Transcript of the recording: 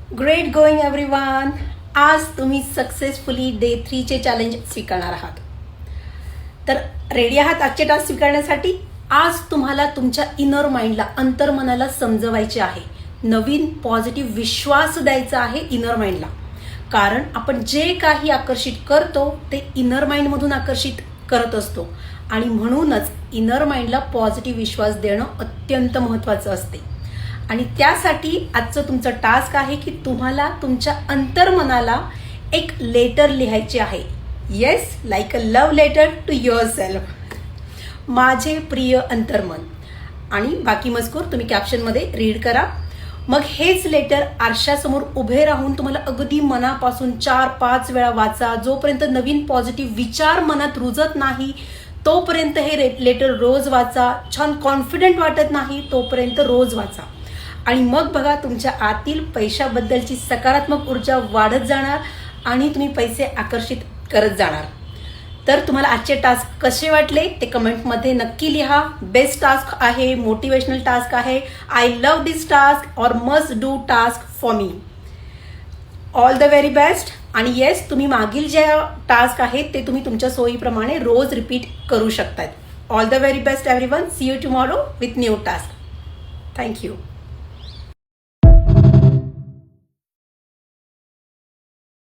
Great going everyone. आज तुम्ही successfully day 3चे challenge स्वीकारणार आहात. तर रेडी आहात आजचे टास्क स्वीकारण्यासाठी? आज तुम्हाला तुमच्या इनर माइंडला, अंतर्मनाला समजवायचे आहे. नवीन पॉझिटिव्ह विश्वास द्यायचा आहे इनर माइंडला. कारण आपण जे काही आकर्षित करतो ते इनर माइंडमधून आकर्षित करत असतो आणि म्हणूनच इनर माइंडला पॉझिटिव्ह विश्वास देणं अत्यंत महत्त्वाचं असते. आणि त्यासाठी आजचं तुमचं टास्क आहे की तुम्हाला तुमच्या अंतर्मनाला एक लेटर लिहायचे आहे. Yes, like a love letter to yourself. माझे प्रिय अंतर्मन. आणि बाकी मजकूर तुम्ही कॅप्शनमध्ये रीड करा. मग हेच लेटर आरशासमोर उभे राहून तुम्हाला अगदी मनापासून 4-5 वेळा वाचा. जोपर्यंत नवीन पॉझिटिव्ह विचार मनात रुजत नाही तोपर्यंत हे लेटर रोज वाचा. छान कॉन्फिडंट वाटत नाही तोपर्यंत रोज वाचा. आणि मग बघा तुमच्या आतील पैशाबद्दलची सकारात्मक ऊर्जा वाढत जाणार आणि तुम्ही पैसे आकर्षित करत जाणार. तर तुम्हाला आजचे टास्क कसे वाटले ते कमेंटमध्ये नक्की लिहा. बेस्ट टास्क आहे, मोटिवेशनल टास्क आहे, आय लव्ह दिस टास्क और must do task for me. All the very best. आणि येस, तुम्ही मागील जे टास्क आहेत ते तुम्ही तुमच्या सोयीप्रमाणे रोज रिपीट करू शकतात. All the very best everyone. See you tomorrow with new task. Thank you.